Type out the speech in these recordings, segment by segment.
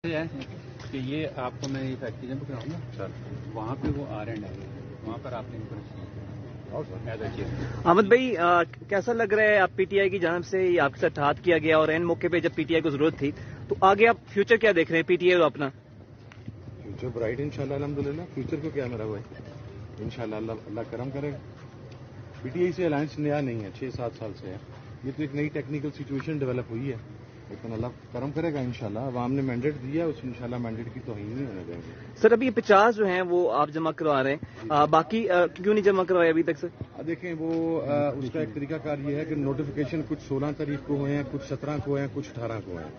ہے کہ یہ آپ کو میں یہ فیکٹری جب کراؤں نا سر وہاں پہ وہ آر اینڈ آئی وہاں پر آپ نے ان کو احمد بھائی کیسا لگ رہا ہے آپ پی ٹی آئی کی جانب سے آپ کے ساتھ ہاتھ کیا گیا اور این موقع پہ جب پی ٹی آئی کو ضرورت تھی تو آگے آپ فیوچر کیا دیکھ رہے ہیں پی ٹی آئی کو اپنا فیوچر برائٹ انشاءاللہ الحمدللہ فیوچر کو کیا میرا بھائی انشاءاللہ اللہ کرم کرے گا. پی ٹی آئی سے الائنس نیا نہیں ہے 6-7 سال سے ہے. یہ تو ایک نئی ٹیکنیکل سچویشن ڈیولپ ہوئی ہے لیکن اللہ کرم کرے گا انشاءاللہ. عوام نے مینڈیٹ دیا اس انشاءاللہ مینڈیٹ کی توہین نہیں ہونے دیں گے. سر ابھی 50 جو ہیں وہ آپ جمع کروا رہے ہیں باقی کیوں نہیں جمع کروائے ابھی تک سر؟ دیکھیں وہ اس کا ایک طریقہ کار یہ ہے کہ نوٹیفیکیشن کچھ 16 تاریخ کو ہوئے ہیں کچھ 17 کو ہیں کچھ 18 کو ہیں.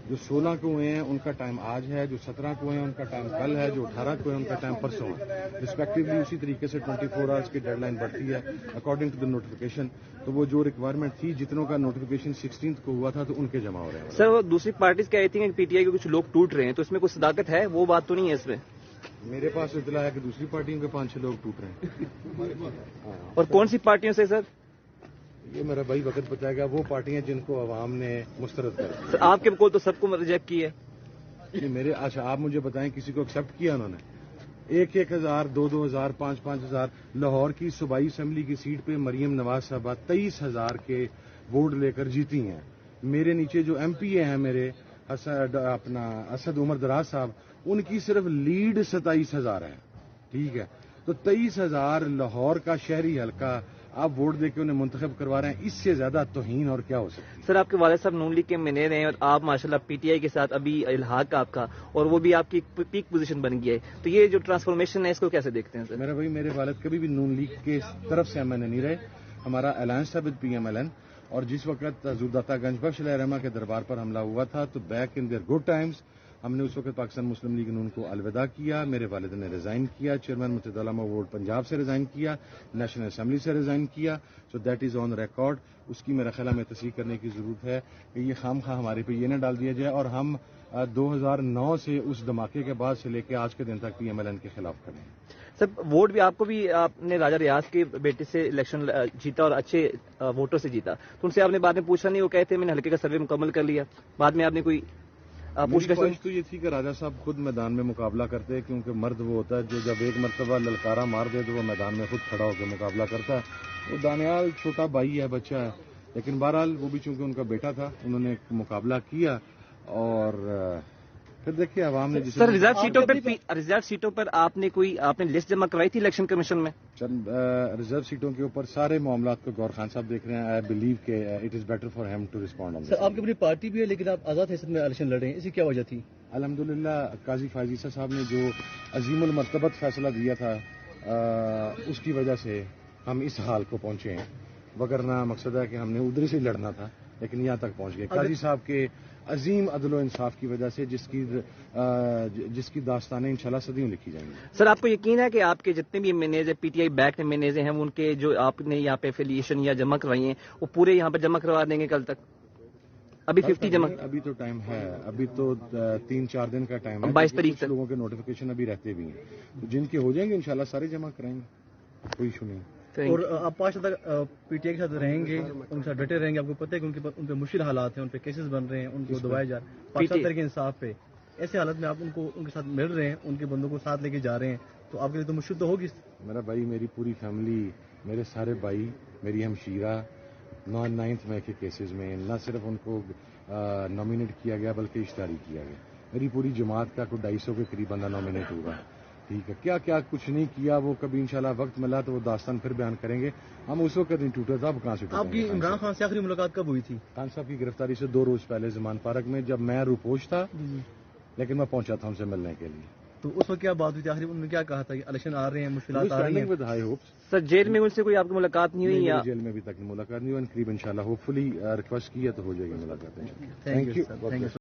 جو 16 کو ہوئے ہیں ان کا ٹائم آج ہے, جو 17 کو ہیں ان کا ٹائم کل ہے, جو 18 کو ہیں ان کا ٹائم پرسوں ہے. رسپیکٹولی اسی طریقے سے 24 آورس کی ڈیڈ لائن بڑھتی ہے اکارڈنگ ٹو دا نوٹیفیکیشن. تو وہ جو ریکوائرمنٹ تھی جتنوں کا نوٹیفیکیشن 16 کو ہوا تھا تو ان کے جمع ہو رہے ہیں. سر وہ دوسری پارٹیز کہتی ہیں کہ پی ٹی آئی کے کچھ لوگ ٹوٹ رہے ہیں تو اس میں کوئی صداقت ہے؟ وہ بات تو نہیں ہے اس میں. میرے پاس اطلاع ہے کہ دوسری پارٹیوں کے 5-6 لوگ ٹوٹ رہے ہیں. اور کون سی پارٹیوں سے سر؟ یہ میرا بھائی وقت بتائے گا. وہ پارٹیاں جن کو عوام نے مسترد کر دیا. سر آپ کے کو تو سب کو ریجیکٹ کی ہے. میرے اچھا آپ مجھے بتائیں کسی کو ایکسپٹ کیا انہوں نے؟ 1,000 2,000 5,000 لاہور کی صوبائی اسمبلی کی سیٹ پہ مریم نواز صاحبہ 23,000 کے ووٹ لے کر جیتی ہیں. میرے نیچے جو ایم پی اے ہیں میرے اسد عمر دراز صاحب ان کی صرف لیڈ 27,000 ہے. ٹھیک ہے تو 23,000 لاہور کا شہری حلقہ آپ ووٹ دے کے انہیں منتخب کروا رہے ہیں. اس سے زیادہ توہین اور کیا ہو سکتی ہے؟ سر آپ کے والد صاحب نون لیگ کے مینیجر ہیں اور آپ ماشاءاللہ پی ٹی آئی کے ساتھ ابھی الحاق آپ کا اور وہ بھی آپ کی پیک پوزیشن بن گئی ہے. تو یہ جو ٹرانسفارمیشن ہے اس کو کیسے دیکھتے ہیں سر؟ میرا بھائی میرے والد کبھی بھی نون لیگ کے طرف سے ایم این اے نہیں رہے. ہمارا الائنس تھا with P M L N اور جس وقت حضور داتا گنج بخش علیہ رحمہ کے دربار پر حملہ ہوا تھا تو back in their good times ہم نے اس وقت پاکستان مسلم لیگ نون کو الوداع کیا. میرے والد نے ریزائن کیا. چیئرمین متحد علماء بورڈ پنجاب سے ریزائن کیا. نیشنل اسمبلی سے ریزائن کیا. So that is on record. اس کی میرا خیال میں تصحیح کرنے کی ضرورت ہے کہ یہ خام خواہ ہمارے پہ یہ نہ ڈال دیا جائے اور ہم 2009 سے اس دھماکے کے بعد سے لے کے آج کے دن تک پی ایم ایل این کے خلاف کھڑے ہیں. سر ووٹ بھی آپ کو بھی آپ نے راجہ ریاض کے بیٹے سے الیکشن جیتا اور اچھے ووٹر سے جیتا تو ان سے آپ نے بعد میں پوچھا نہیں؟ وہ کہتے ہیں میں نے حلقے کا سروے مکمل کر لیا. بعد میں آپ نے کوئی خواہش تو یہ تھی کہ راجہ صاحب خود میدان میں مقابلہ کرتے کیونکہ مرد وہ ہوتا ہے جو جب ایک مرتبہ للکارا مار دے تو وہ میدان میں خود کھڑا ہو کے مقابلہ کرتا ہے. وہ دانیال چھوٹا بھائی ہے بچہ ہے لیکن بہرحال وہ بھی چونکہ ان کا بیٹا تھا انہوں نے مقابلہ کیا اور پھر دیکھیے عوام نے سر ریزرو سیٹوں پر آپ نے لسٹ جمع کرائی تھی الیکشن کمیشن میں؟ ریزرو سیٹوں کے اوپر سارے معاملات کو غور خان صاحب دیکھ رہے ہیں. آئی بلیو کہ it is better for him to respond. Sir آپ کی اپنی پارٹی بھی ہے لیکن آپ آزاد حیثیت میں الیکشن لڑ رہے ہیں, اسی کیا وجہ تھی؟ الحمدللہ قاضی فائزہ صاحب نے جو عظیم المرتبت فیصلہ دیا تھا اس کی وجہ سے ہم اس حال کو پہنچے ہیں. وگرنہ مقصد ہے کہ ہم نے ادھر سے لڑنا تھا لیکن یہاں تک پہنچ گئے قاضی صاحب کے عظیم عدل و انصاف کی وجہ سے جس کی داستانیں انشاءاللہ صدیوں لکھی جائیں گی. سر آپ کو یقین ہے کہ آپ کے جتنے بھی manager P T I back manager ہیں ان کے جو آپ نے یہاں پہ افیلیشن یا جمع کروائی ہیں وہ پورے یہاں پہ جمع کروا دیں گے کل تک؟ ابھی 50 جمع ابھی تو ٹائم ہے. ابھی تو 3-4 دن کا ٹائم ہے. 22 تاریخ تک لوگوں کے نوٹیفیکیشن ابھی رہتے بھی ہیں تو جن کے ہو جائیں گے انشاءاللہ سارے جمع کرائیں گے. کوئی ایشو نہیں. اور آپ 5 سال تک پی ٹی آئی کے ساتھ رہیں گے, ان کے ساتھ ڈٹے رہیں گے. آپ کو پتہ ہے کہ ان پہ مشکل حالات ہیں, ان پہ کیسز بن رہے ہیں, ان کو دبائے جا رہے ہیں پاکستان تحریک انصاف پہ. ایسے حالت میں آپ ان کے ساتھ مل رہے ہیں, ان کے بندوں کو ساتھ لے کے جا رہے ہیں تو آپ کے لیے تو مشکل تو ہوگی. میرا بھائی میری پوری فیملی میرے سارے بھائی میری ہمشیرہ 9th میں کے کیسز میں نہ صرف ان کو نامینیٹ کیا گیا بلکہ اشتہاری کیا گیا. میری پوری جماعت کا کوئی 250 کے قریب بندہ نامینیٹ ہوگا. ٹھیک ہے کیا کیا کچھ نہیں کیا وہ کبھی انشاءاللہ وقت ملا تو وہ داستان پھر بیان کریں گے. ہم اس وقت نہیں ٹوٹے تھا. اب کہاں سے ٹوٹیں گے؟ آپ کی عمران خان سے آخری ملاقات کب ہوئی تھی؟ خان صاحب کی گرفتاری سے 2 روز پہلے زمان پارک میں جب میں روپوش تھا لیکن میں پہنچا تھا ان سے ملنے کے لیے. تو اس وقت کیا بات ہوئی تھی آخری؟ انہوں نے کیا کہا تھا کہ الیکشن آ رہے ہیں, مشکلات آ رہی ہیں؟ سر جیل میں ان سے کوئی آپ کی ملاقات نہیں ہوئی یا جیل میں ابھی تک ملاقات نہیں ہوئی. قریب انشاءاللہ ہوپ فلی ریکویسٹ کی ہے تو ہو جائے گی ملاقات. Thank you.